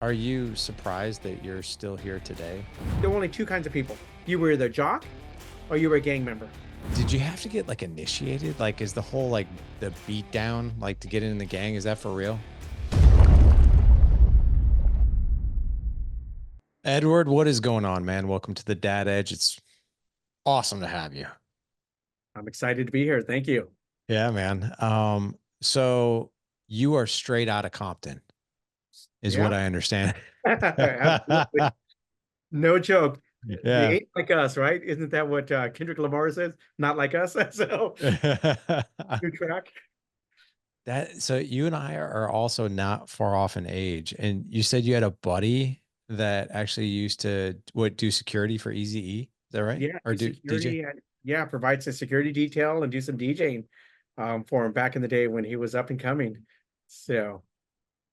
Are you surprised that you're still here today? There were only two kinds of people. You were either a jock or you were a gang member. Did you have to get like initiated? Like, is the whole like the beat down, like to get in the gang, is that for real? Edward, what is going on, man? Welcome to the Dad Edge. It's awesome to have you. I'm excited to be here. Thank you. Yeah, man. So you are straight out of Compton, is what Yeah, I understand. absolutely. No joke. They Yeah. ain't like us, right? Isn't that what Kendrick Lamar says? Not like us. So new track. So you and I are also not far off in age. And you said you had a buddy that actually used to do security for Easy E. Is that right? Yeah, Or do do DJ? security and yeah, provides a security detail and do some DJing for him back in the day when he was up and coming. So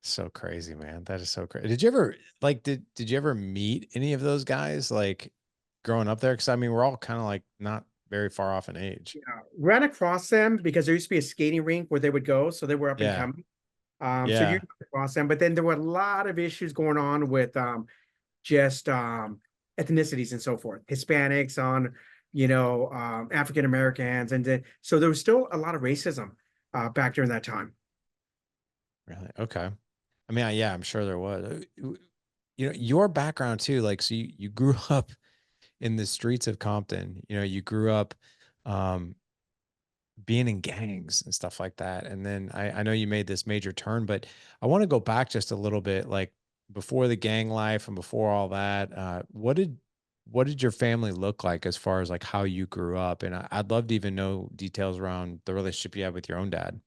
So crazy, man. That is so crazy. Did you ever did you ever meet any of those guys like growing up there? Because I mean, we're all kind of like not very far off in age. yeah, ran across them because there used to be a skating rink where they would go, so they were up and Yeah. coming. So you Yeah. run across them, but then there were a lot of issues going on with just ethnicities and so forth, Hispanics on, African Americans, and then so there was still a lot of racism back during that time. Really? Okay. I mean, yeah, I'm sure there was. Your background too, like, so you grew up in the streets of Compton. You grew up um, being in gangs and stuff like that. And then I know you made this major turn, but I want to go back just a little bit, like before the gang life and before all that. What did your family look like as far as like how you grew up? And I'd love to even know details around the relationship you have with your own dad.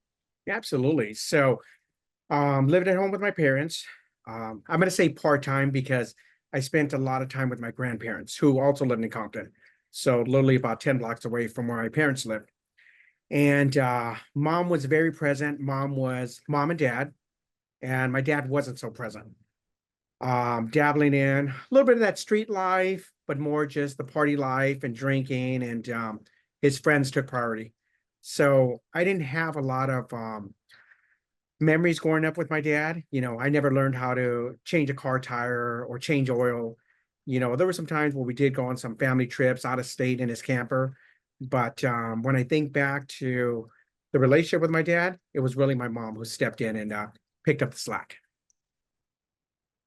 Absolutely. So living at home with my parents. I'm going to say part time because I spent a lot of time with my grandparents who also lived in Compton. So literally about 10 blocks away from where my parents lived. And mom was very present. Mom and dad, and my dad wasn't so present. Dabbling in a little bit of that street life, but more just the party life and drinking, and his friends took priority. So I didn't have a lot of memories growing up with my dad. I never learned how to change a car tire or change oil. There were some times where we did go on some family trips out of state in his camper. But when I think back to the relationship with my dad, it was really my mom who stepped in and picked up the slack.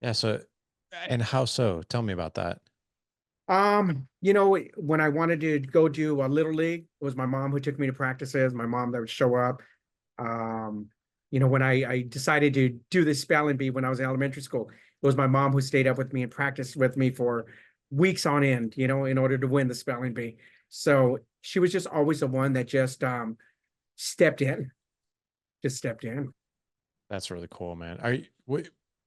Yeah. So, and how so? Tell me about that. When I wanted to go do a little league, it was my mom who took me to practices, my mom that would show up. Um, when I decided to do this spelling bee when I was in elementary school, it was my mom who stayed up with me and practiced with me for weeks on end, in order to win the spelling bee. So she was just always the one that just stepped in, just stepped in. That's really cool, man.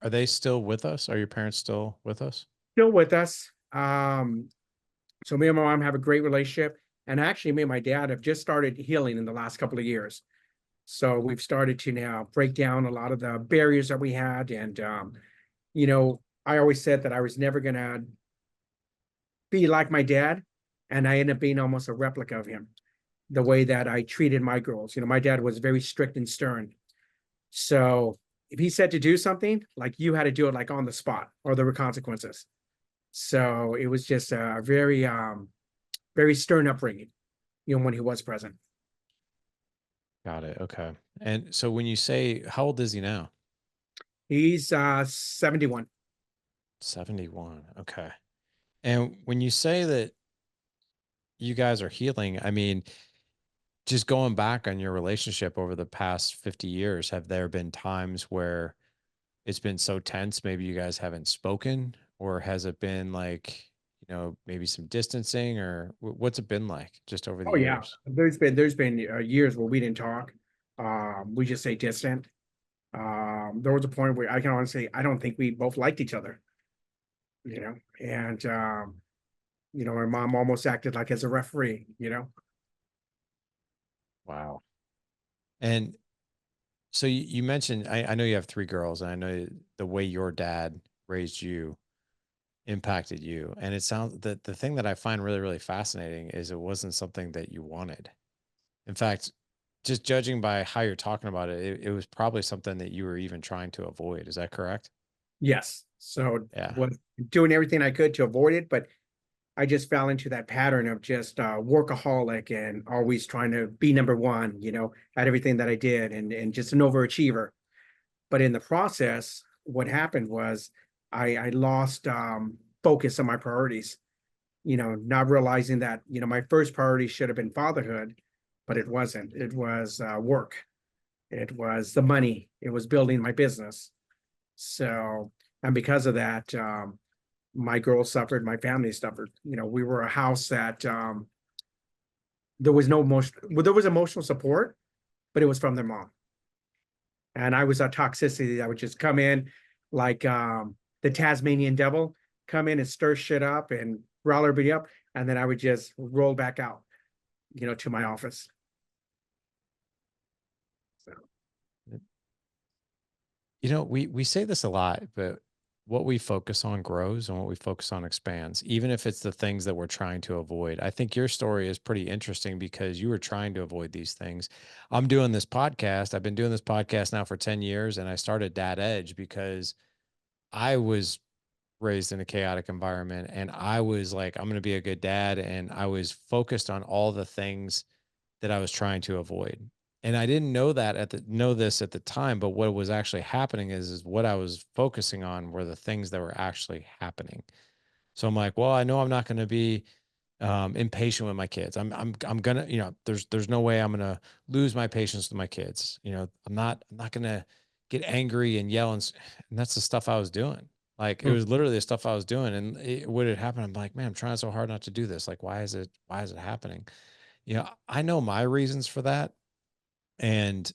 Are they still with us? Are your parents still with us? Still with us. So me and my mom have a great relationship. And actually, me and my dad have just started healing in the last couple of years. So we've started to now break down a lot of the barriers that we had. And, I always said that I was never going to be like my dad. And I ended up being almost a replica of him, the way that I treated my girls. My dad was very strict and stern. So if he said to do something, like you had to do it like on the spot or there were consequences. So it was just a very stern upbringing, when he was present. Got it. Okay. And so when you say, how old is he now? He's 71. 71. Okay. And when you say that you guys are healing, I mean, just going back on your relationship over the past 50 years, have there been times where it's been so tense, maybe you guys haven't spoken, or has it been like, maybe some distancing, or what's it been like just over the Oh yeah, years? there's been years where we didn't talk. We just stay distant. There was a point where I can honestly say I don't think we both liked each other. And my mom almost acted like as a referee. Wow. And so you mentioned, I know you have three girls, and I know the way your dad raised you impacted you. And it sounds that the thing that I find really, really fascinating is it wasn't something that you wanted. In fact, just judging by how you're talking about it, it was probably something that you were even trying to avoid. Is that correct? Yes, So Yeah. was doing everything I could to avoid it, but I just fell into that pattern of just workaholic and always trying to be number one, at everything that I did, and just an overachiever. But in the process, what happened was I lost focus on my priorities, not realizing that, my first priority should have been fatherhood, but it wasn't. It was work. It was the money. It was building my business. So, and because of that, my girls suffered, my family suffered. We were a house that there was no emotion, well, there was emotional support, but it was from their mom. And I was a toxicity that would just come in like the Tasmanian devil, come in and stir shit up and rile everybody up. And then I would just roll back out, to my office. So, We say this a lot, but what we focus on grows and what we focus on expands, even if it's the things that we're trying to avoid. I think your story is pretty interesting because you were trying to avoid these things. I'm doing this podcast. I've been doing this podcast now for 10 years, and I started Dad Edge because I was raised in a chaotic environment, and I was like, I'm going to be a good dad. And I was focused on all the things that I was trying to avoid. And I didn't know this at the time, but what was actually happening is what I was focusing on were the things that were actually happening. So I'm like, well, I know I'm not going to be impatient with my kids. I'm gonna, there's no way I'm gonna lose my patience with my kids. I'm not gonna get angry and yell and that's the stuff I was doing. Like it mm. was literally the stuff I was doing. And what had happened, I'm like, man, I'm trying so hard not to do this. Like, why is it happening? I know my reasons for that. And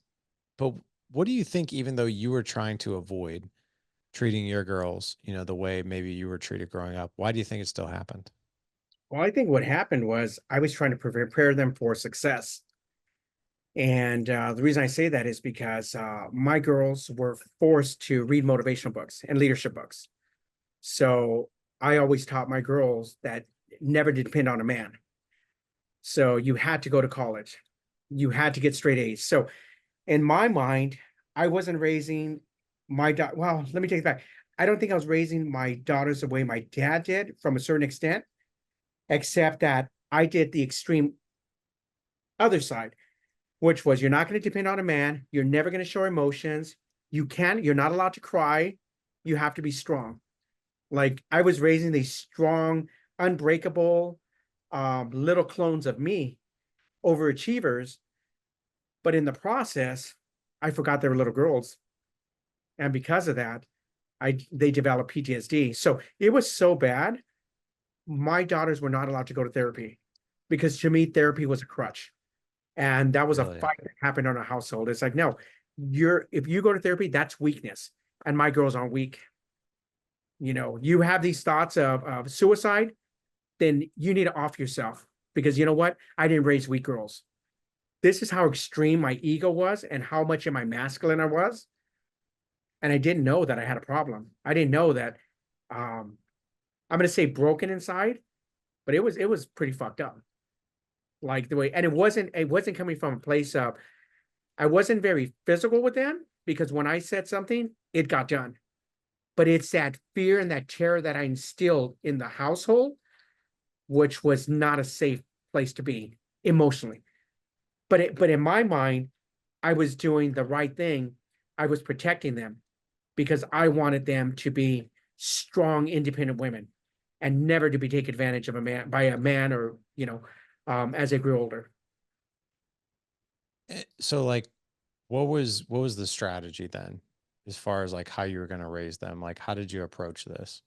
but what do you think, even though you were trying to avoid treating your girls, the way maybe you were treated growing up, why do you think it still happened? Well, I think what happened was I was trying to prepare them for success. And the reason I say that is because my girls were forced to read motivational books and leadership books. So I always taught my girls that never depend on a man. So you had to go to college, you had to get straight A's. So in my mind, I wasn't raising my daughter. Well, let me take it back. I don't think I was raising my daughters the way my dad did from a certain extent, except that I did the extreme other side, which was you're not going to depend on a man. You're never going to show emotions. You're not allowed to cry. You have to be strong. Like I was raising these strong, unbreakable, little clones of me, overachievers. But in the process, I forgot they were little girls. And because of that, they developed PTSD. So it was so bad. My daughters were not allowed to go to therapy because to me, therapy was a crutch. And that was a Really? fight that happened in our household. It's like, no, if you go to therapy, that's weakness. And my girls aren't weak. You have these thoughts of suicide, then you need to off yourself because you know what? I didn't raise weak girls. This is how extreme my ego was and how much of my masculine I was. And I didn't know that I had a problem. I didn't know that I'm gonna say broken inside, but it was pretty fucked up. Like the way, and it wasn't coming from a place of I wasn't very physical with them because when I said something, it got done. But it's that fear and that terror that I instilled in the household, which was not a safe place to be emotionally. But in my mind, I was doing the right thing. I was protecting them because I wanted them to be strong, independent women and never to be taken advantage of by a man or, as they grew older. So like what was the strategy then as far as like how you were going to raise them? Like how did you approach this?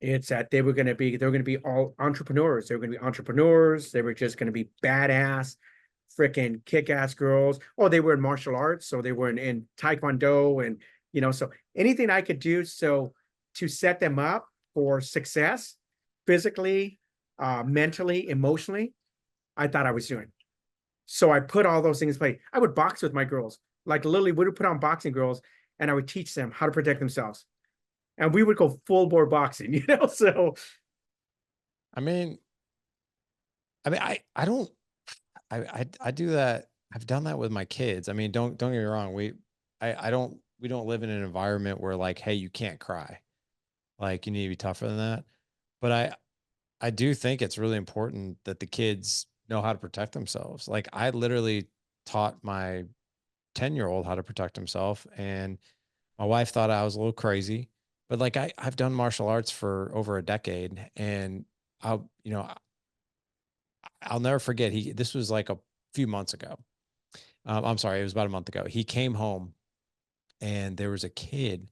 It's that they were going to be all entrepreneurs. They were going to be entrepreneurs. They were just going to be badass, freaking kick-ass girls. Oh, they were in martial arts, so they were in Taekwondo, and so anything I could do so to set them up for success, physically, mentally, emotionally, I thought I was doing. So I put all those things in play. I would box with my girls, like literally, we would put on boxing girls, and I would teach them how to protect themselves, and we would go full bore boxing. So I mean, I don't I do that. I've done that with my kids. I mean, don't get me wrong. We don't live in an environment where like, hey, you can't cry. Like, you need to be tougher than that. But I do think it's really important that the kids know how to protect themselves. Like, I literally taught my 10-year-old how to protect himself, and my wife thought I was a little crazy, but like, I've done martial arts for over a decade, and I'll, I'll never forget. This was like a few months ago. I'm sorry, it was about a month ago. He came home, and there was a kid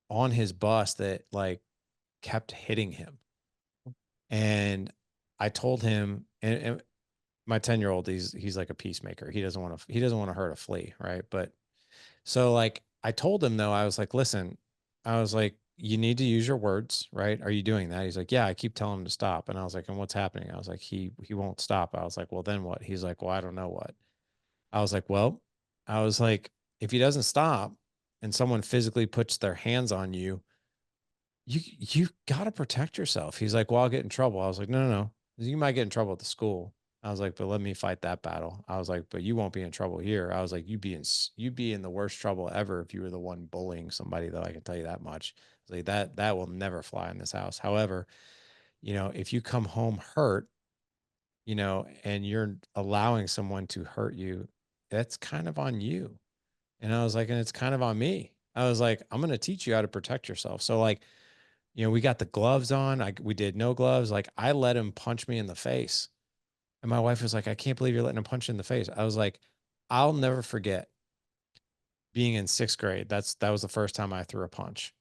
on his bus that like kept hitting him. And I told him, and my 10-year-old, he's like a peacemaker. He doesn't want to hurt a flea, right? But so like I told him though, I was like, listen, I was like, you need to use your words, right? Are you doing that? He's like, yeah, I keep telling him to stop. And I was like, and what's happening? I was like, he won't stop. I was like, well, then what? He's like, well, I don't know what. I was like, well, I was like, if he doesn't stop and someone physically puts their hands on you, you got to protect yourself. He's like, well, I'll get in trouble. I was like, no, no, no. You might get in trouble at the school. I was like, but let me fight that battle. I was like, but you won't be in trouble here. I was like, you'd be in the worst trouble ever if you were the one bullying somebody, though. I can tell you that much. I was like, that will never fly in this house. However, if you come home hurt, and you're allowing someone to hurt you, that's kind of on you. And I was like, and it's kind of on me. I was like, I'm going to teach you how to protect yourself. So like, we got the gloves on. We did no gloves. Like, I let him punch me in the face. And my wife was like, I can't believe you're letting him punch you in the face. I was like, I'll never forget being in sixth grade. That was the first time I threw a punch,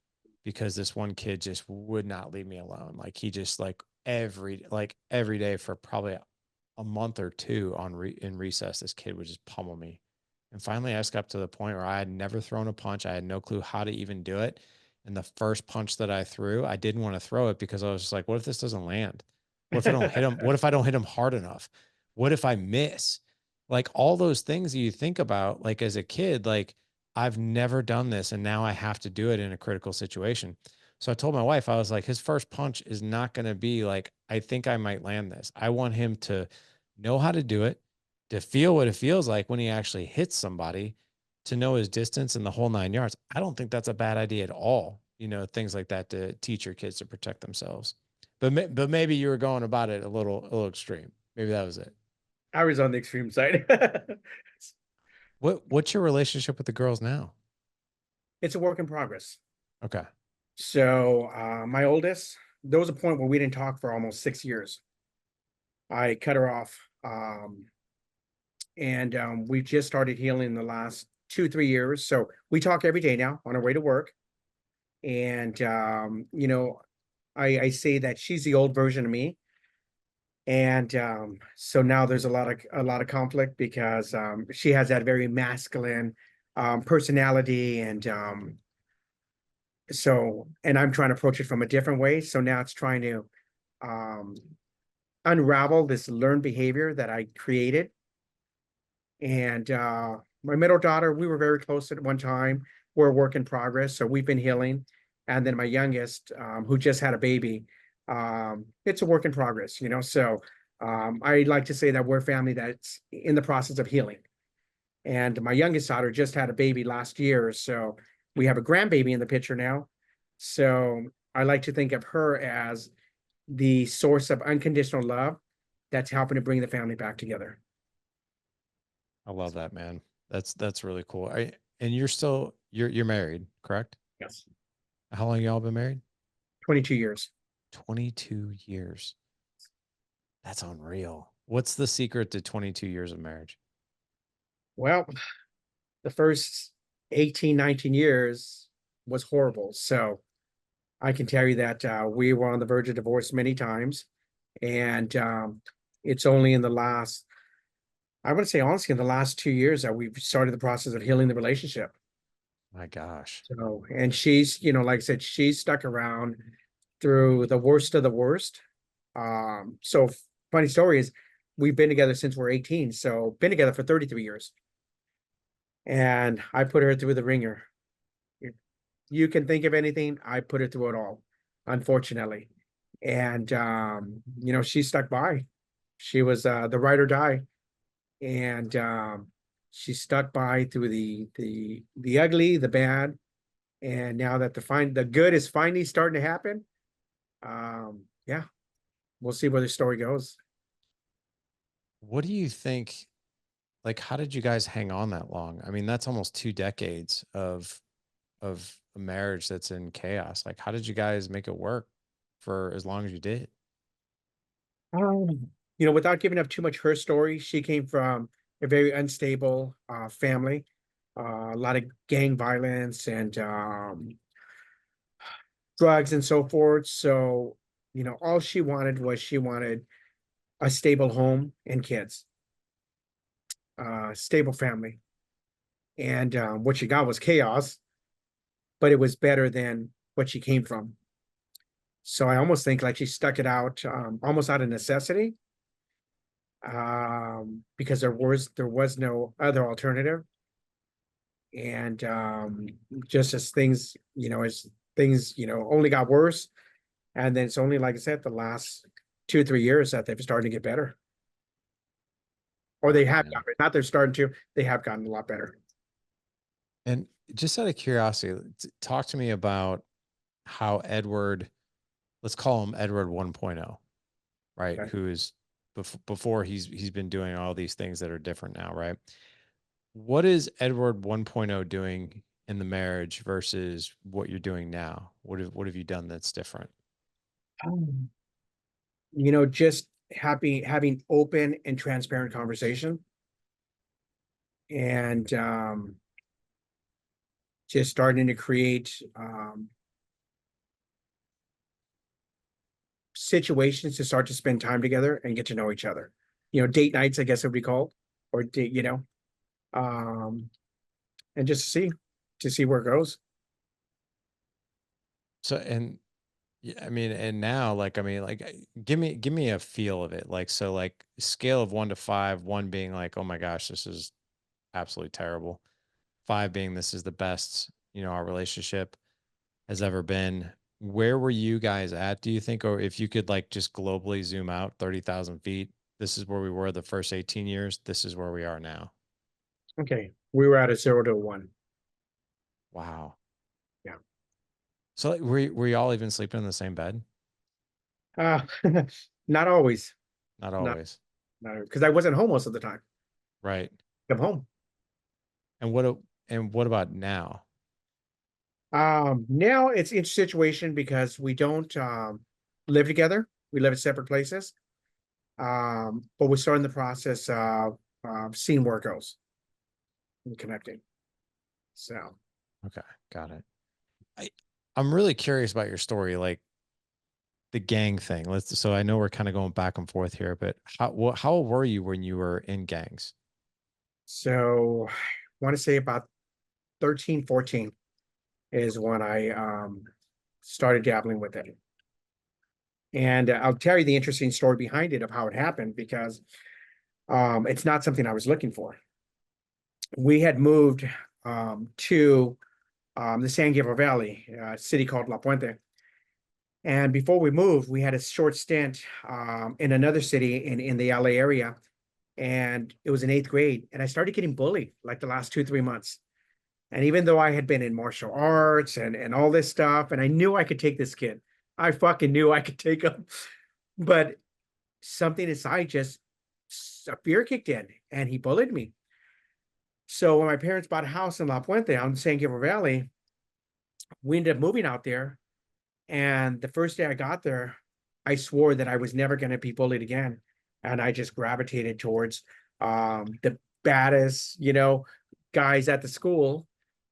because this one kid just would not leave me alone. Like, he just every day for probably a month or two in recess, this kid would just pummel me. And finally, I just got to the point where I had never thrown a punch. I had no clue how to even do it. And the first punch that I threw, I didn't want to throw it because I was just like, what if this doesn't land? What if I don't hit him? What if I don't hit him hard enough? What if I miss? Like, all those things that you think about, like as a kid, like, I've never done this, and now I have to do it in a critical situation. So I told my wife, I was like, his first punch is not going to be like, I think I might land this. I want him to know how to do it, to feel what it feels like when he actually hits somebody, to know his distance and the whole 9 yards. I don't think that's a bad idea at all. Things like that to teach your kids to protect themselves. But maybe you were going about it a little extreme. Maybe that was it. I was on the extreme side. What's your relationship with the girls now? It's a work in progress. Okay. So my oldest, there was a point where we didn't talk for almost 6 years. I cut her off. And we just started healing in the last 2, 3 years. So we talk every day now on our way to work. And I say that she's the old version of me. And so now there's a lot of conflict because she has that very masculine personality, and and I'm trying to approach it from a different way. So now it's trying to um, unravel this learned behavior that I created. And my middle daughter, we were very close at one time. We're a work in progress, so we've been healing. And then my youngest, who just had a baby, it's a work in progress, So I like to say that we're a family that's in the process of healing. And my youngest daughter just had a baby last year, so we have a grandbaby in the picture now. So I like to think of her as the source of unconditional love that's helping to bring the family back together. I love that, man. That's really cool. And you're married, correct? Yes. How long y'all been married? 22 years. 22 years. That's unreal. What's the secret to 22 years of marriage? Well, the first 18, 19 years was horrible. So I can tell you that we were on the verge of divorce many times. And it's only in the last, I would say honestly, in the last 2 years that we've started the process of healing the relationship. My gosh. So, and she's, like I said, she's stuck around through the worst of the worst. So funny story is we've been together since we're 18. So been together for 33 years. And I put her through the ringer. You can think of anything, I put her through it all, unfortunately. And she stuck by. She was the ride or die. And she stuck by through the ugly, the bad, And now that the good is finally starting to happen, yeah, we'll see where the story goes. What do you think? Like, how did you guys hang on that long? I mean, that's almost 2 decades of a marriage that's in chaos. Like, how did you guys make it work for as long as you did? Without giving up too much her story, she came from a very unstable family, a lot of gang violence and drugs and so forth. So, all she wanted a stable home and kids, stable family. And what she got was chaos, but it was better than what she came from. So I almost think like she stuck it out, almost out of necessity, because there was no other alternative. And just as things only got worse, and then it's only like I said, the last 2 or 3 years that they've started to get better, or Wow, they have man. gotten, not they're starting to, they have gotten a lot better. And just out of curiosity, talk to me about how Edward, let's call him Edward 1.0, right? Okay. Who is before he's been doing all these things that are different now, right? What is Edward 1.0 doing in the marriage versus what you're doing now? What have you done that's different? Um, just having open and transparent conversation, and just starting to create situations to start to spend time together and get to know each other. Date nights, I guess it would be called, or um, and just to see where it goes. So and yeah, I mean, and now, like, I mean, like, give me a feel of it. Like, so, like, scale of 1 to 5, one being like, oh my gosh, this is absolutely terrible. Five being this is the best, our relationship has ever been. Where were you guys at, do you think? Or if you could like just globally zoom out 30,000 feet, this is where we were the first 18 years. This is where we are now. Okay, we were at a 0 to 1. Wow. Yeah. So like, were you all even sleeping in the same bed? Uh, not always, Not not always. not because I wasn't home most of the time. Right. I'm home. And what about now? Now it's in situation because we don't live together. We live at separate places. But we're starting the process of seeing where it goes and connecting. So, Okay, got it. I I'm really curious about your story, like the gang thing. So I know we're kind of going back and forth here, but how old were you when you were in gangs? so I want to say about 13, 14 is when I started dabbling with it. And I'll tell you the interesting story behind it of how it happened because it's not something I was looking for. We had moved to the San Gabriel Valley, a city called La Puente. And before we moved, we had a short stint in another city in the LA area. And it was in eighth grade. And I started getting bullied like the last 2, 3 months. And even though I had been in martial arts and all this stuff, and I knew I could take this kid, I fucking knew I could take him. But something inside just a fear kicked in and he bullied me. So when my parents bought a house in La Puente on San Gabriel Valley, we ended up moving out there. And the first day I got there, I swore that I was never going to be bullied again. And I just gravitated towards the baddest, guys at the school.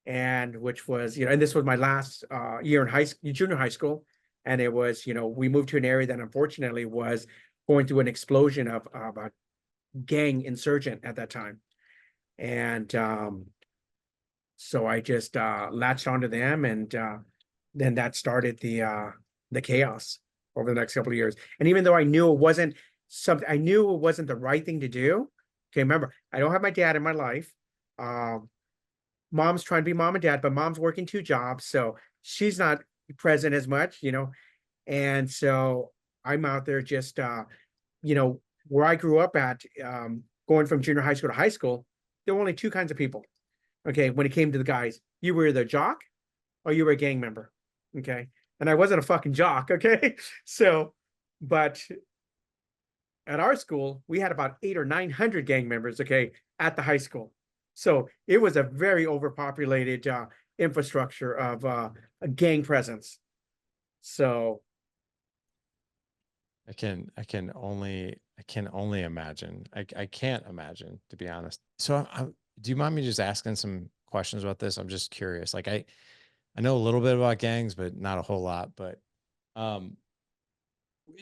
And which was, and this was my last year in junior high school. And it was, we moved to an area that unfortunately was going through an explosion of a gang insurgent at that time. And so I just latched onto them, and then that started the chaos over the next couple of years. And even though I knew it wasn't the right thing to do. Okay, remember, I don't have my dad in my life. Um, Mom's trying to be mom and dad, but mom's working 2 jobs, so she's not present as much. And so I'm out there just you know, where I grew up at, going from junior high school to high school, there were only two kinds of people. Okay, when it came to the guys, you were the jock oh, you were a gang member. Okay. And I wasn't a fucking jock. Okay. So, but at our school, we had about 800 or 900 gang members. Okay. At the high school. So it was a very overpopulated infrastructure of a gang presence. So, I can only imagine. I can't imagine, to be honest. So do you mind me just asking some questions about this? I'm just curious. Like I know a little bit about gangs, but not a whole lot. But um,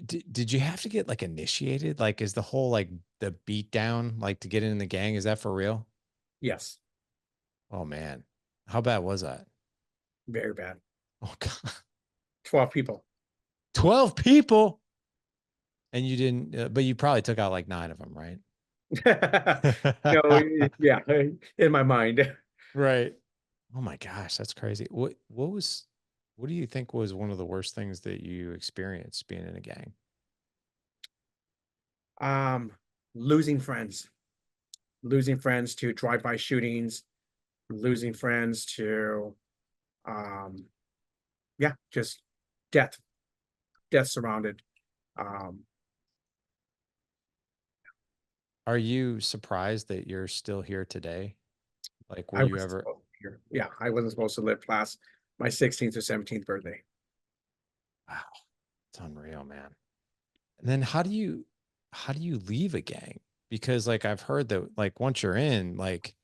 did you have to get like initiated? Like, is the whole like the beat down like to get in the gang? Is that for real? yes, Oh man, how bad was that? very bad. Oh God, 12 people. 12 people, and you didn't, but you probably took out like 9 of them, right? No, yeah, in my mind. Right. Oh my gosh, that's crazy. What do you think was one of the worst things that you experienced being in a gang? Um, losing friends, losing friends to drive-by shootings, losing friends to um, yeah, just death, death surrounded. Um, Are you surprised that you're still here today? Like, were I you was ever? here. Yeah, I wasn't supposed to live past my 16th or 17th birthday. Wow, it's unreal, man. And then how do you leave a gang? Because like I've heard that like once you're in, like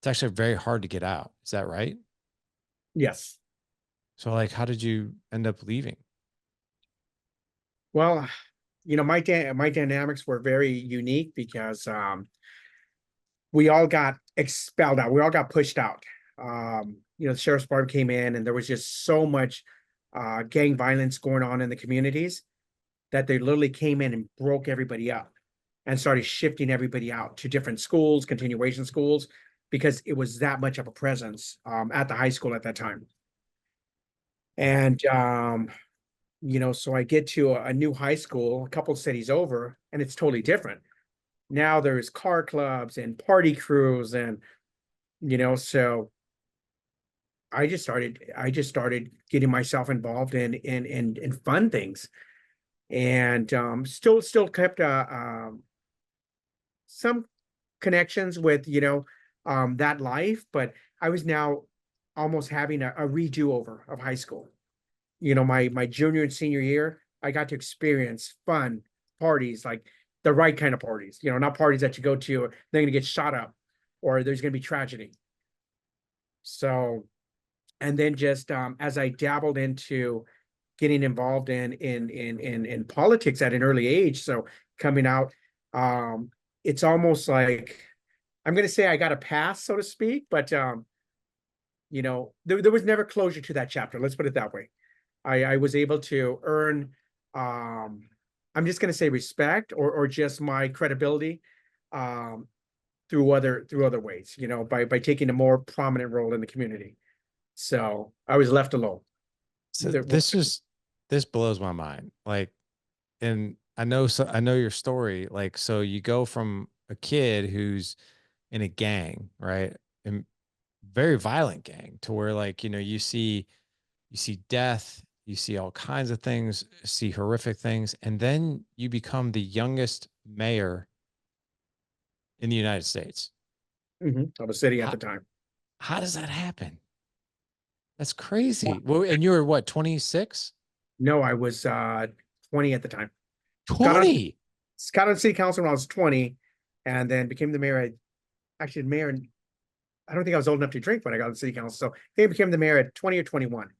it's actually very hard to get out. Is that right? Yes. So like how did you end up leaving? Well, my dynamics were very unique because we all got expelled out. We all got pushed out. The sheriff's department came in, and there was just so much gang violence going on in the communities that they literally came in and broke everybody up and started shifting everybody out to different schools, continuation schools, because it was that much of a presence at the high school at that time. And so I get to a new high school, a couple of cities over, and it's totally different. Now there's car clubs and party crews, and so I just started getting myself involved in fun things, and still kept some connections with that life, but I was now almost having a redo over of high school. My junior and senior year, I got to experience fun parties, like the right kind of parties, not parties that you go to, they're gonna get shot up or there's gonna be tragedy. So, and then just as I dabbled into getting involved in politics at an early age, so coming out, um, it's almost like I'm gonna say I got a pass, so to speak, but there was never closure to that chapter. Let's put it that way. I was able to earn, um, I'm just going to say respect or just my credibility um, through other ways, by taking a more prominent role in the community. So I was left alone. So There was, this blows my mind. Like, and I know your story. Like, so you go from a kid who's in a gang, right? And very violent gang to where like, you see death, you see all kinds of things, see horrific things, and then you become the youngest mayor in the United States. of a city at How the time. how does that happen? That's crazy. Well, and you were what, 26? No, I was 20 at the time. Got on 20. got on city council when I was 20, and then became the mayor. Actually, mayor. I don't think I was old enough to drink when I got on city council. So I became the mayor at 20 or 21.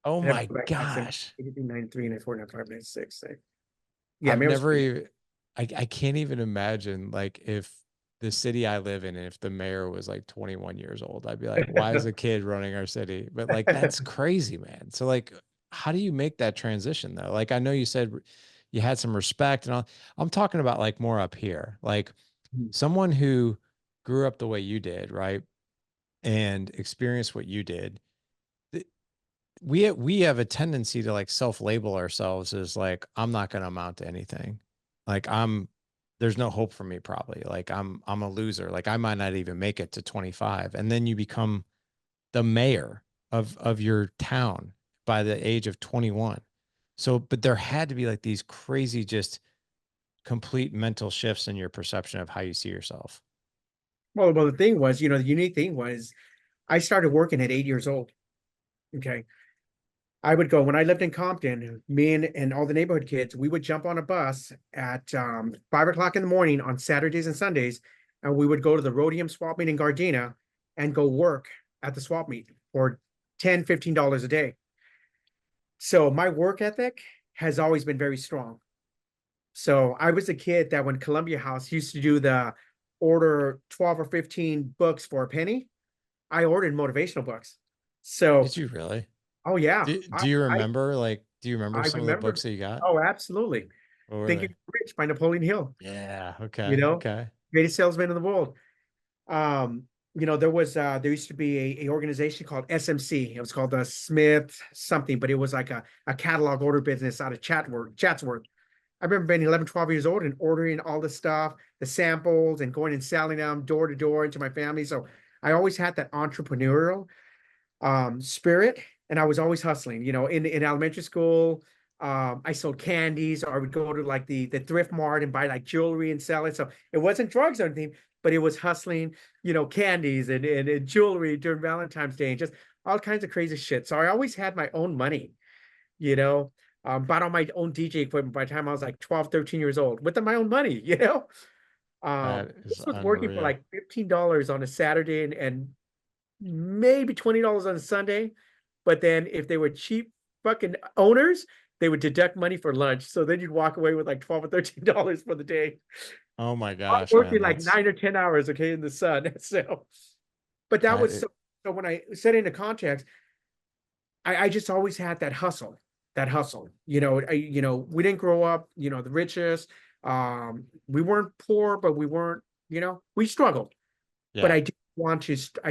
Oh I'd have to my go back. That's in gosh. 83, 93, 94, 95, 96. Yeah, I've mayor was never 20. even I can't even imagine like if the city I live in, if the mayor was like 21 years old, I'd be like, why is a kid running our city? But like that's crazy, man. So like how do you make that transition though? Like I know you said you had some respect and all. I'm talking about like more up here. Like someone who grew up the way you did, right? And experienced what you did. We have a tendency to like self-label ourselves as like I'm not going to amount to anything. Like there's no hope for me probably. Like I'm a loser. Like I might not even make it to 25. And then you become the mayor. of your town by the age of 21. So, but there had to be like these crazy, just complete mental shifts in your perception of how you see yourself. Well, the thing was, the unique thing was I started working at 8 years old. Okay. I would go when I lived in Compton, me and all the neighborhood kids, we would jump on a bus at 5 o'clock in the morning on Saturdays and Sundays, and we would go to the Rhodium swap meet in Gardena and go work at the swap meet for $10, $15 a day. So my work ethic has always been very strong. So I was a kid that when Columbia House used to do the order 12 or 15 books for a penny, I ordered motivational books. So, Did you really? oh yeah, Do you remember like do you remember I some of the remember. books that you got? Oh, absolutely. What were Think they? and Grow Rich by Napoleon Hill, Yeah. you Okay. know, Okay. greatest salesman in the world. Um, there used to be a organization called SMC. It was called the Smith something, but it was like a catalog order business out of Chatsworth. I remember being 11, 12 years old and ordering all the stuff, the samples, and going and selling them door to door into my family. So I always had that entrepreneurial spirit, and I was always hustling. In elementary school, I sold candies, or I would go to like the thrift mart and buy like jewelry and sell it. So it wasn't drugs or anything, but it was hustling, candies and jewelry during Valentine's Day and just all kinds of crazy shit. So I always had my own money, you know. Bought all my own DJ equipment by the time I was like 12, 13 years old with my own money. That is This was working for unreal. like $15 on a Saturday and maybe $20 on a Sunday. But then if they were cheap fucking owners, they would deduct money for lunch. So then you'd walk away with like 12 or $13 for the day. Oh my I'm gosh, man. working like 9 or 10 hours, okay, in the sun. So, but that That was is, so when I set into context, I just always had that hustle, that hustle. We didn't grow up, the richest. We weren't poor, but we weren't, we struggled. But yeah, I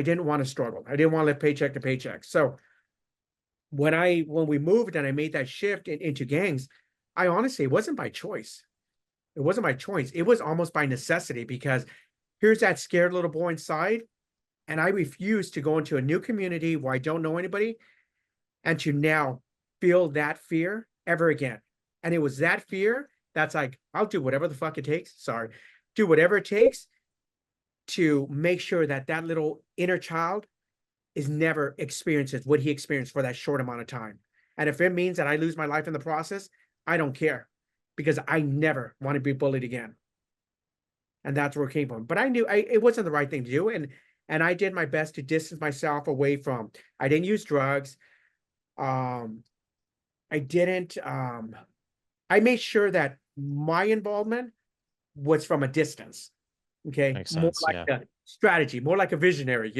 didn't want to struggle. I didn't want to live paycheck to paycheck. So when we moved and I made that shift into gangs, I honestly, it wasn't by choice. It wasn't by choice. It was almost by necessity because here's that scared little boy inside. And I refused to go into a new community where I don't know anybody and to now feel that fear ever again. And it was that fear that's like, I'll do whatever the fuck it takes. Sorry. Do whatever it takes to make sure that that little inner child is never experiences what he experienced for that short amount of time. And if it means that I lose my life in the process, I don't care because I never want to be bullied again. And that's where it came from. But I knew it wasn't the right thing to do. And I did my best to distance myself away from, I didn't use drugs. Um, I didn't, I made sure that my involvement was from a distance. Okay. makes More sense. like Yeah. a strategy, more like a visionary.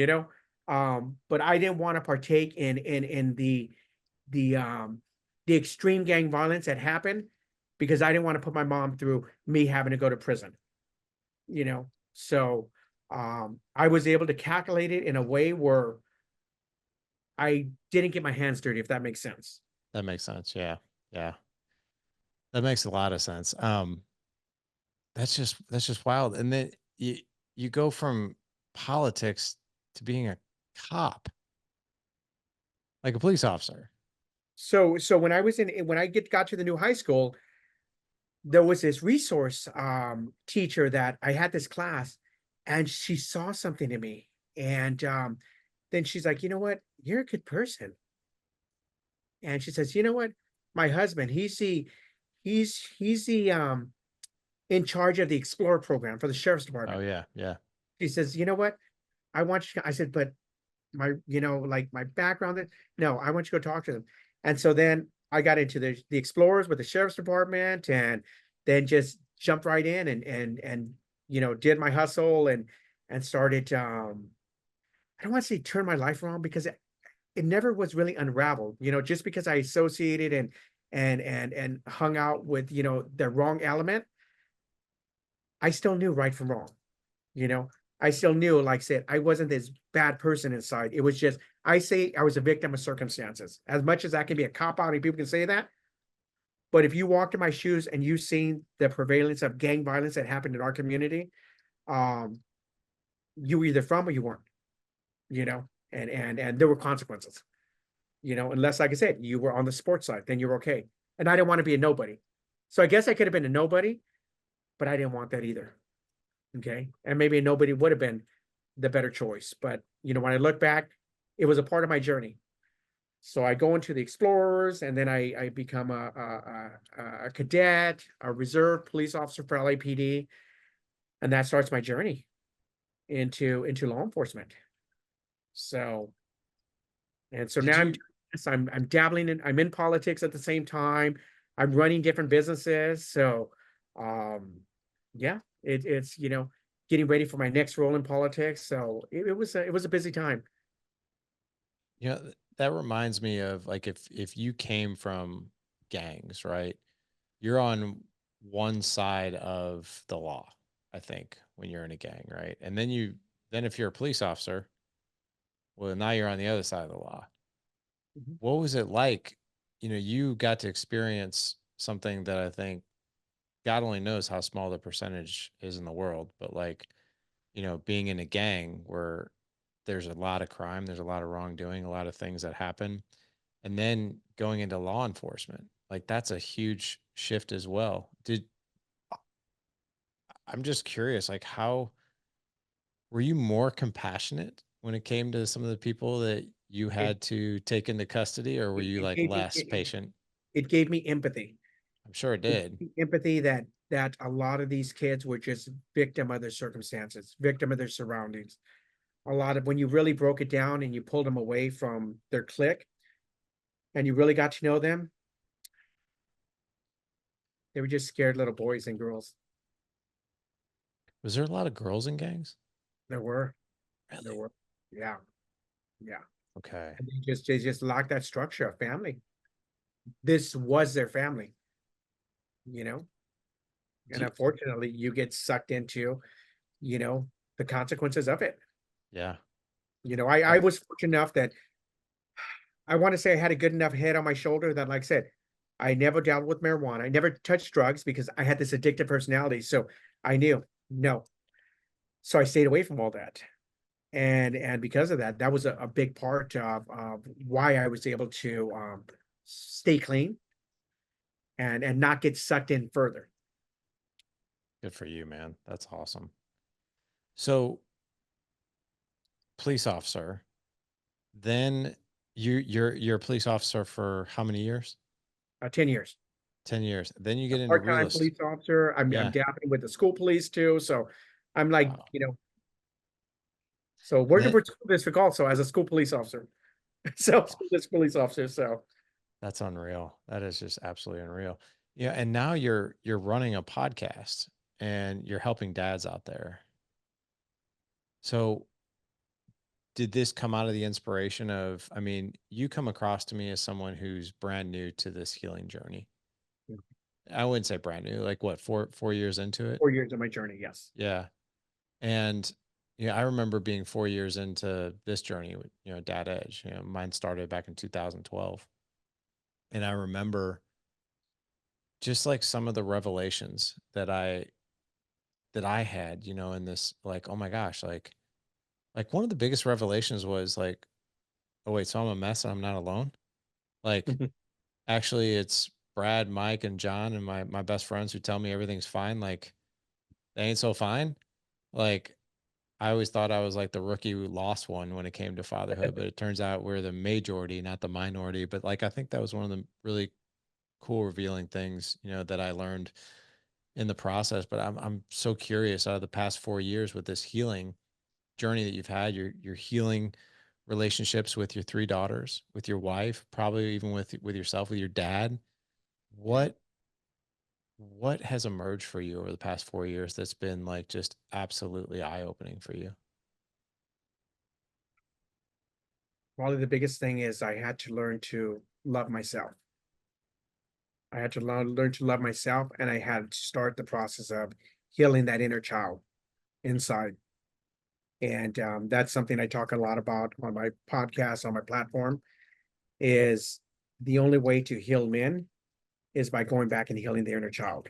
But I didn't want to partake in the the extreme gang violence that happened because I didn't want to put my mom through me having to go to prison. So I was able to calculate it in a way where I didn't get my hands dirty, if that makes sense. That makes sense. Yeah. Yeah. That makes a lot of sense. That's just wild. And then you go from politics to being a cop, like a police officer. So when I got to the new high school, there was this resource teacher that I had this class, and she saw something in me, and then she's like, you know what, you're a good person, and she says, you know what, my husband, he's the in charge of the Explorer program for the sheriff's Oh department. yeah. Yeah. She says, you know what, I said, but like my background. No, I want you to go talk to them. And so then I got into the Explorers with the sheriff's department, and then just jumped right in and did my hustle and started. I don't want to say turn my life around because it never was really unraveled. Just because I associated and hung out with the wrong element, I still knew right from wrong. You know, I still knew, like I said, I wasn't this bad person inside. It was just, I say I was a victim of circumstances. As much as that can be a cop out and people can say that. But if you walked in my shoes and you seen the prevalence of gang violence that happened in our community, um, you were either from or you weren't, and there were consequences. unless, like I said, you were on the sports side, then you're okay. And I didn't want to be a nobody. So I guess I could have been a nobody, but I didn't want that either. Okay. And maybe a nobody would have been the better choice. But, when I look back, it was a part of my journey. So I go into the Explorers, and then I become a cadet, a reserve police officer for LAPD, and that starts my journey into law enforcement. So so Did now I'm you doing this. I'm dabbling I'm in politics at the same time. I'm running different businesses. So um yeah, it's getting ready for my next role in politics. So it was a busy time. that reminds me of like if you came from gangs, right? You're on one side of the law, I think, when you're in a gang, right? And then if you're a police officer, well, now you're on the other side of the law. Mhm. What was it like? You got to experience something that I think God only knows how small the percentage is in the world, but like, being in a gang where there's a lot of crime, there's a lot of wrongdoing, a lot of things that happen, and then going into law enforcement, like that's a huge shift as well. I'm just curious, like how were you more compassionate when it came to some of the people that you It had to take into custody, or were it, you it like gave me less patient? it gave me empathy. I'm sure it It did. gave me empathy that a lot of these kids were just victim of their circumstances, victim of their surroundings. A lot of when you really broke it down and you pulled them away from their clique and you really got to know them, they were just scared little boys and girls. Was there a lot of girls in gangs? There were, there Really? were, yeah, yeah. Okay. And they just lacked that structure of family. This was their family, you know. And Do, unfortunately, you get sucked into, you know, the consequences of it. yeah. I was fortunate enough that I want to say I had a good enough head on my shoulder that, like I said, I never dealt with marijuana. I never touched drugs because I had this addictive personality. So I knew no. So I stayed away from all that. And because of that, that was a big part of why I was able to stay clean and not get sucked in further. Good for you, man. That's awesome. So, police officer, then you're a police officer for how many years? 10 years. 10 years. Then you get into real Part-time estate. police officer. I'm Yeah. dabbling with the school police too. So I'm like, Wow. so And working then for school district also as a school police officer. So wow, school district police officer. So that's unreal. That is just absolutely unreal. Yeah. And now you're running a podcast and you're helping dads out there. So did this come out of the inspiration of, I mean, you come across to me as someone who's brand new to this healing journey. I wouldn't say brand new, like what, 4 years into it? 4 years of my journey. Yes. Yeah. And yeah, I remember being 4 years into this journey with, Dad Edge. Mine started back in 2012. And I remember just like some of the revelations that I had, in this, like, oh my gosh, like one of the biggest revelations was like, oh wait, so I'm a mess and I'm not alone. Like actually it's Brad, Mike, and John and my best friends who tell me everything's fine. Like they ain't so fine. Like I always thought I was like the rookie who lost one when it came to fatherhood, but it turns out we're the majority, not the minority. But like I think that was one of the really cool revealing things, that I learned in the process. But I'm so curious out of the past 4 years with this healing journey that you've had, you're healing relationships with your three daughters, with your wife, probably even with yourself, with your dad. What has emerged for you over the past 4 years that's been like just absolutely eye opening for you? Probably the biggest thing is I had to learn to love myself. I had to learn to love myself, and I had to start the process of healing that inner child inside. And that's something I talk a lot about on my podcast, on my platform, is the only way to heal men is by going back and healing the inner child.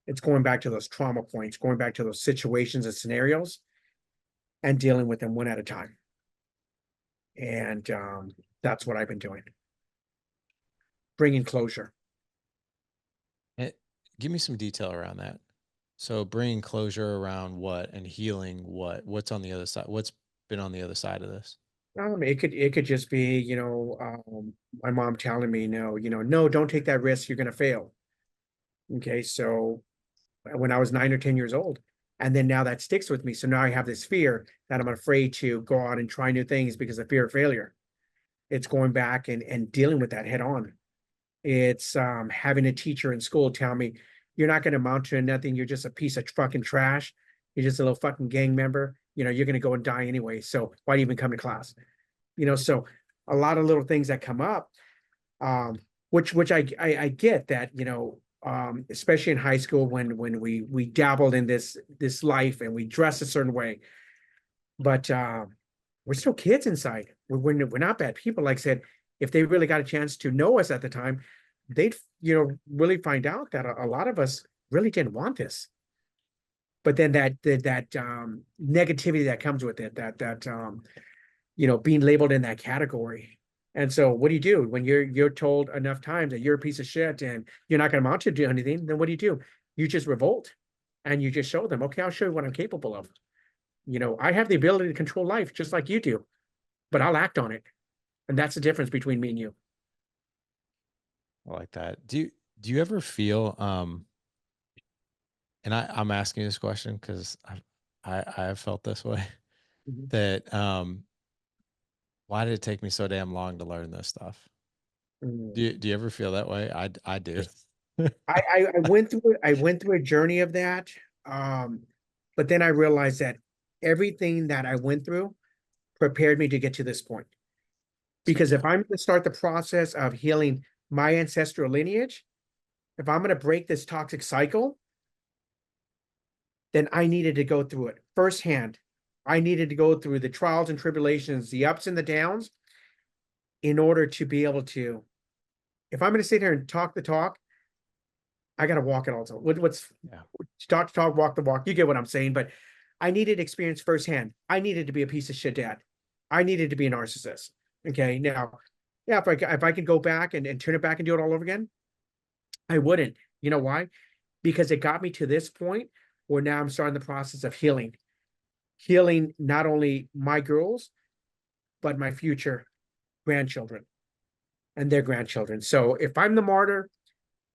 It's going back to those trauma points, going back to those situations and scenarios and dealing with them one at a time. And That's what I've been doing. Bringing closure. Eh, Give me some detail around that. So bringing closure around what and healing what? What's on the other side? What's been on the other side of this? It could just be, my mom telling me, no, no, don't take that risk. You're gonna fail. Okay, so when I was 9 or 10 years old, and then now that sticks with me. So now I have this fear that I'm afraid to go out and try new things because of fear of failure. It's going back and dealing with that head on. It's having a teacher in school tell me, you're not going to amount to nothing. You're just a piece of fucking trash. You're just a little fucking gang member. You're going to go and die anyway. So why do you even come to class? So a lot of little things that come up, um, which I get that, especially in high school when we dabbled in this life and we dress a certain way, but we're still kids inside. We're not bad people. Like I said, if they really got a chance to know us at the time, they'd really find out that a lot of us really didn't want this. But then that negativity that comes with it, being labeled in that category. And so what do when you're told enough times that you're a piece of shit and you're not going to amount to do anything? Then what do? You just revolt and you just show them, okay, I'll show you what I'm capable of. I have the ability to control life just like you do, but I'll act on it. And that's the difference between me and you. I like that. Do you ever feel and I'm asking this question because I have felt this way Mhm. that why did it take me so damn long to learn this stuff? Mm. Do you ever feel that way? I do. I went through a journey of that. Um, but then I realized that everything that I went through prepared me to get to this point. So Because if yeah. I'm going to start the process of healing my ancestral lineage, if I'm going to break this toxic cycle, then I needed to go through it firsthand. I needed to go through the trials and tribulations, the ups and the downs, in order to be able to. If I'm going to sit here and talk the talk, I got to walk it also. What's Yeah. talk to talk, walk the walk? You get what I'm saying. But I needed experience firsthand. I needed to be a piece of shit dad. I needed to be a narcissist. Okay. Now, yeah, if I could go back and turn it back and do it all over again, I wouldn't. You know why? Because it got me to this point where now I'm starting the process of healing not only my girls, but my future grandchildren and their grandchildren. So if I'm the martyr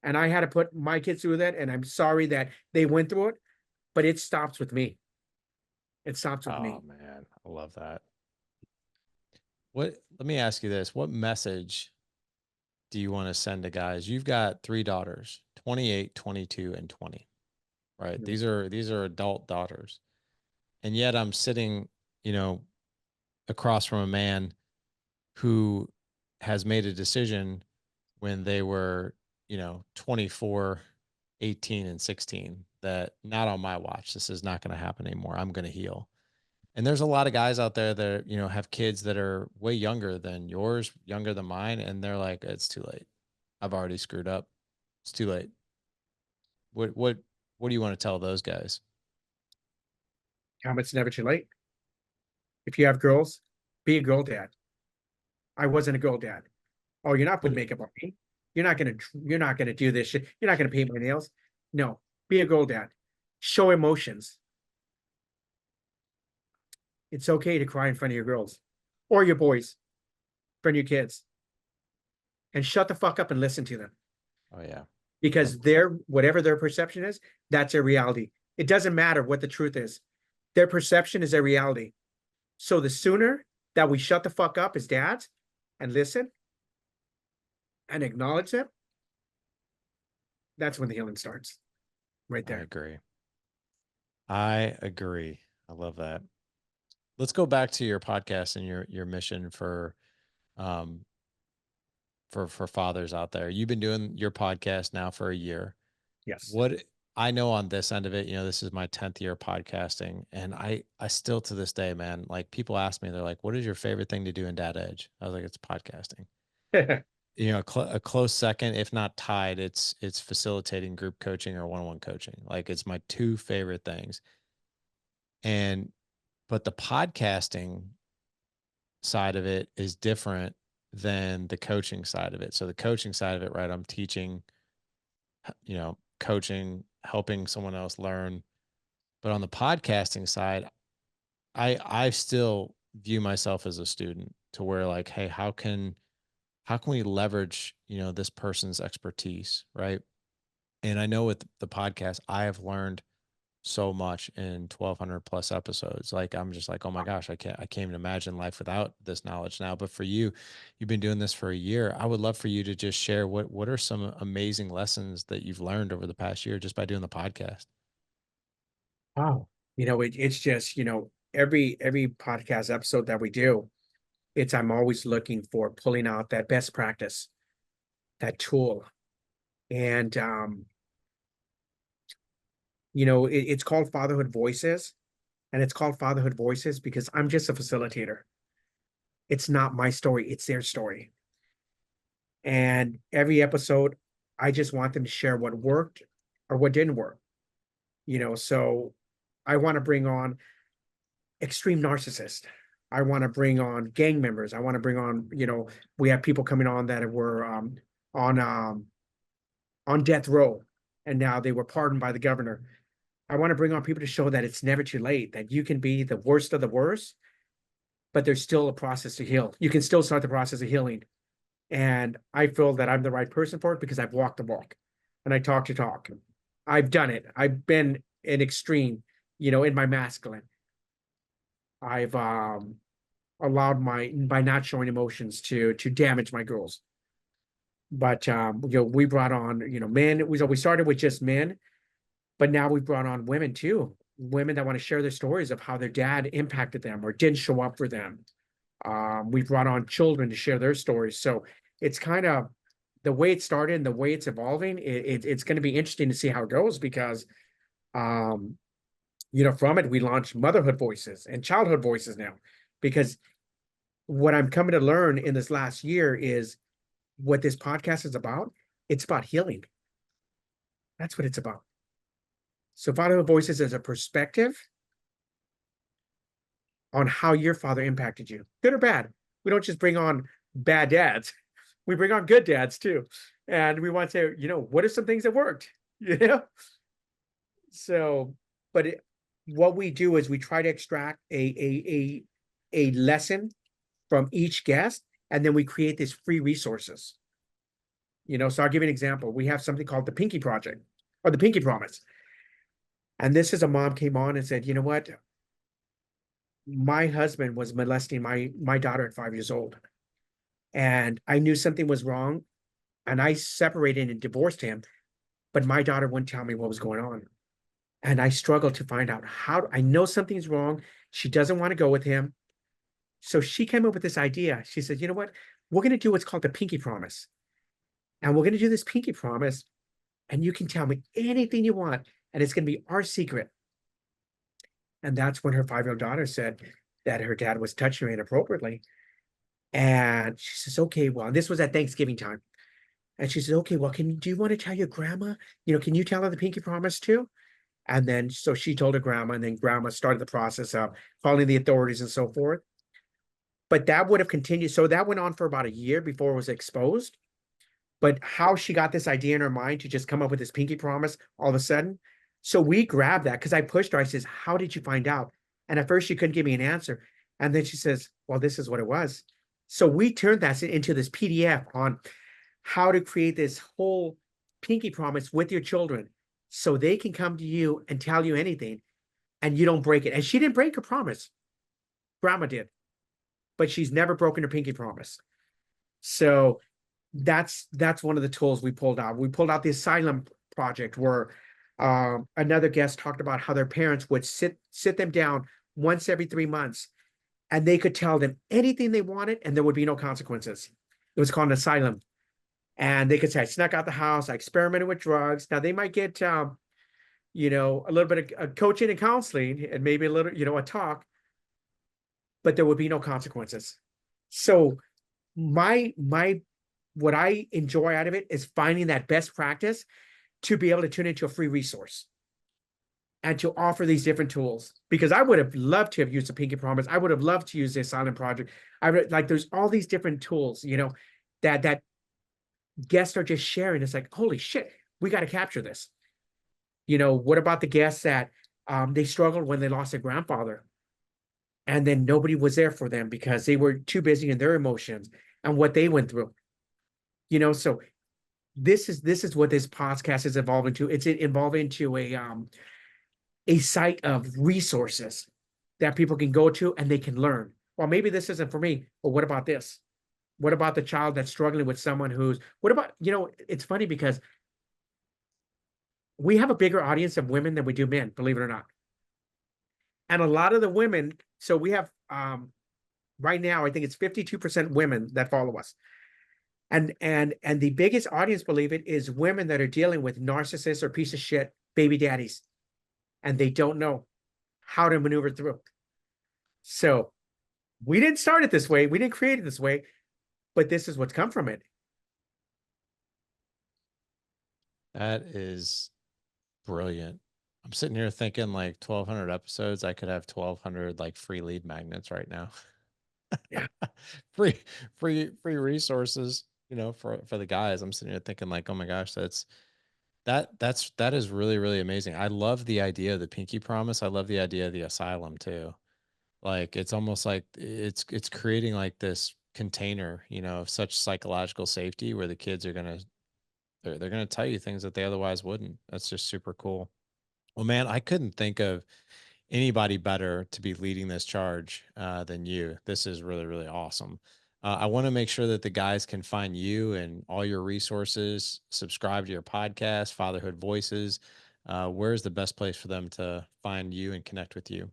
and I had to put my kids through that, and I'm sorry that they went through it, but it stops with me. It stops with Oh me. man, I love that. Let me ask you this. What message do you want to send to guys? You've got three daughters, 28, 22, and 20, right? These are adult daughters. And yet I'm sitting, you know, across from a man who has made a decision when they were, 24, 18, and 16 that not on my watch. This is not going to happen anymore. I'm going to heal. And there's a lot of guys out there that, have kids that are way younger than yours, younger than mine. And they're like, it's too late. I've already screwed up. It's too late. What do you want to tell those guys? It's never too late. If you have girls, be a girl dad. I wasn't a girl dad. Oh, you're not putting What, makeup on me. You're not gonna do this shit. You're not gonna paint my nails. No, be a girl dad. Show emotions. It's okay to cry in front of your girls or your boys, in front of your kids, and shut the fuck up and listen to them oh yeah. because Love, their whatever their perception is, that's their reality. It doesn't matter what the truth is. Their perception is their reality. So the sooner that we shut the fuck up as dads and listen and acknowledge them, that's when the healing starts. Right I there. agree. I agree. I love that. Let's go back to your podcast and your mission um for fathers out there. You've been doing your podcast now for a year. Yes. What I know on this end of it, this is my 10th year podcasting, and I still to this day, man, like people ask me, they're like, "What is your favorite thing to do in dad edge?" I was like, "It's podcasting." A close second, if not tied, it's facilitating group coaching or one-on-one coaching. Like it's my two favorite things. And but the podcasting side of it is different than the coaching side of it. So the coaching side of it, right? I'm teaching, coaching, helping someone else learn. But on the podcasting side, I still view myself as a student to where like, hey, how can we leverage, this person's expertise, right? And I know with the podcast, I have learned so much in 1,200 plus episodes. Like I'm just like, oh my gosh, I can't even imagine life without this knowledge now. But for you, you've been doing this for a year. I would love for you to just share what are some amazing lessons that you've learned over the past year just by doing the podcast. Wow. It's just, every podcast episode that we do, I'm always looking for pulling out that best practice, that tool. And it's called Fatherhood Voices. And it's called Fatherhood Voices because I'm just a facilitator. It's not my story, it's their story. And every episode, I just want them to share what worked or what didn't work. So I want to bring on extreme narcissists. I want to bring on gang members. I want to bring on, we have people coming on that were on um, on death row, and now they were pardoned by the governor. I want to bring on people to show that it's never too late, that you can be the worst of the worst, but there's still a process to heal. You can still start the process of healing. And I feel that I'm the right person for it because I've walked the walk and I talk the talk. I've done it. I've been an extreme, in my masculine. I've allowed my by not showing emotions to damage my girls. But we brought on, men. We started with just men, but now we've brought on women too. Women that want to share their stories of how their dad impacted them or didn't show up for them. We brought on children to share their stories. So it's kind of the way it started and the way it's evolving. It's going to be interesting to see how it goes because, um, from it we launched Motherhood Voices and Childhood Voices now. Because what I'm coming to learn in this last year is what this podcast is about. It's about healing. That's what it's about. So Fatherhood Voices is a perspective on how your father impacted you, good or bad. We don't just bring on bad dads. We bring on good dads too. And we want to, what are some things that worked? Yeah. So, but what we do is we try to extract a lesson from each guest, and then we create these free resources. So I'll give you an example. We have something called the Pinky Project or the Pinky Promise. And this is a mom came on and said, you know what? My husband was molesting my daughter at 5 years old. And I knew something was wrong. And I separated and divorced him. But my daughter wouldn't tell me what was going on. And I struggled to find out how I know something's wrong. She doesn't want to go with him. So she came up with this idea. She said, you know what? We're going to do what's called the Pinky Promise. And we're going to do this Pinky Promise. And you can tell me anything you want. And it's going to be our secret. And that's when her 5-year-old daughter said that her dad was touching her inappropriately. And she says, okay, well, this was at Thanksgiving time. And she says, okay, well, do you want to tell your grandma? Can you tell her the Pinky Promise too? And then, so she told her grandma, and then grandma started the process of calling the authorities and so forth. But that would have continued. So that went on for about a year before it was exposed. But how she got this idea in her mind to just come up with this Pinky Promise all of a sudden. So we grabbed that because I pushed her. I says, how did you find out? And at first she couldn't give me an answer. And then she says, well, this is what it was. So we turned that into this PDF on how to create this whole Pinky Promise with your children so they can come to you and tell you anything and you don't break it. And she didn't break her promise. Grandma did, but she's never broken her Pinky Promise. So that's one of the tools we pulled out. We pulled out the Asylum Project where another guest talked about how their parents would sit them down once every 3 months and they could tell them anything they wanted and there would be no consequences. It was called an asylum. And they could say, I snuck out the house, I experimented with drugs. Now they might get, a little bit of coaching and counseling and maybe a little, a talk, but there would be no consequences. So what I enjoy out of it is finding that best practice to be able to turn into a free resource. and to offer these different tools, because I would have loved to have used the Pinky Promise. I would have loved to use the Silent Project. I would like there's all these different tools, that guests are just sharing. It's like, holy shit, we got to capture this. What about the guests that they struggled when they lost their grandfather, and then nobody was there for them because they were too busy in their emotions and what they went through. So this is what this podcast is evolving to. It's evolving to a site of resources that people can go to and they can learn. Well, maybe this isn't for me, but what about this? What about the child that's struggling with someone what about, it's funny because we have a bigger audience of women than we do men, believe it or not. And a lot of the women, so we have right now, I think it's 52% women that follow us. And the biggest audience, believe it, is women that are dealing with narcissists or piece of shit baby daddies, and they don't know how to maneuver through. So we didn't start it this way. We didn't create it this way, but this is what's come from it. That is brilliant. I'm sitting here thinking like 1,200 episodes. I could have 1,200 like free lead magnets right now. Yeah. free, free resources, for the guys. I'm sitting here thinking like, oh my gosh, that is really, really amazing. I love the idea of the pinky promise. I love the idea of the asylum too. Like it's almost like it's creating like this container, of such psychological safety where the kids are they're gonna tell you things that they otherwise wouldn't. That's just super cool. Well, man, I couldn't think of anybody better to be leading this charge than you. This is really, really awesome. I want to make sure that the guys can find you and all your resources. Subscribe to your podcast, Fatherhood Voices. Where's the best place for them to find you and connect with you?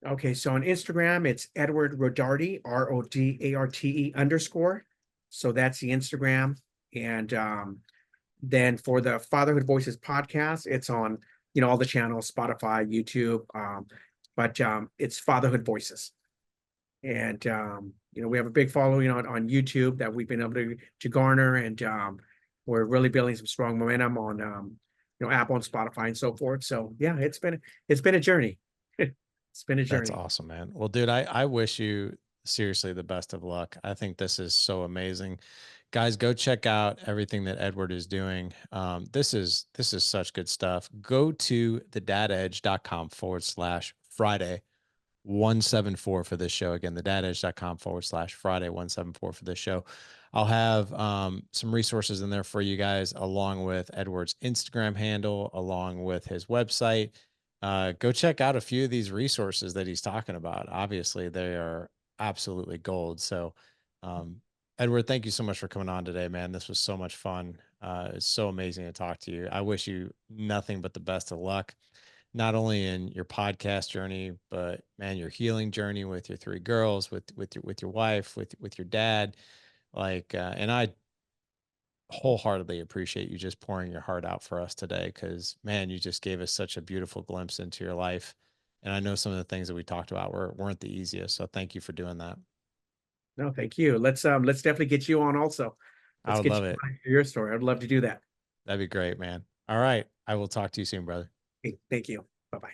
Okay, so on Instagram, it's Edward Rodarte, RODARTE_. So that's the Instagram. And then for the Fatherhood Voices podcast, it's on, all the channels, Spotify, YouTube. But it's Fatherhood Voices. And we have a big following on YouTube that we've been able to garner, and we're really building some strong momentum on Apple and Spotify and so forth. So yeah, it's been a journey. It's been a That's journey. awesome, man. Well, dude, I wish you seriously the best of luck. I think this is so amazing. Guys, go check out everything that Edward is doing. This is such good stuff. Go to thedadedge.com/Friday 174 for this show. Again, thedadedge.com/Friday 174 for this show. I'll have some resources in there for you guys, along with Edward's Instagram handle, along with his website. Go check out a few of these resources that he's talking about. Obviously, they are absolutely gold. So, Edward, thank you so much for coming on today, man. This was so much fun. It's so amazing to talk to you. I wish you nothing but the best of luck, not only in your podcast journey, but man, your healing journey with your three girls, with your wife, with your dad. And I wholeheartedly appreciate you just pouring your heart out for us today, because man, you just gave us such a beautiful glimpse into your life. And I know some of the things that we talked about weren't the easiest. So thank you for doing that. No, thank you. Let's definitely get you on also. I Let's would get love you it. on your story. I'd love to do that. That'd be great, man. All right. I will talk to you soon, brother. Okay, thank you. Bye-bye.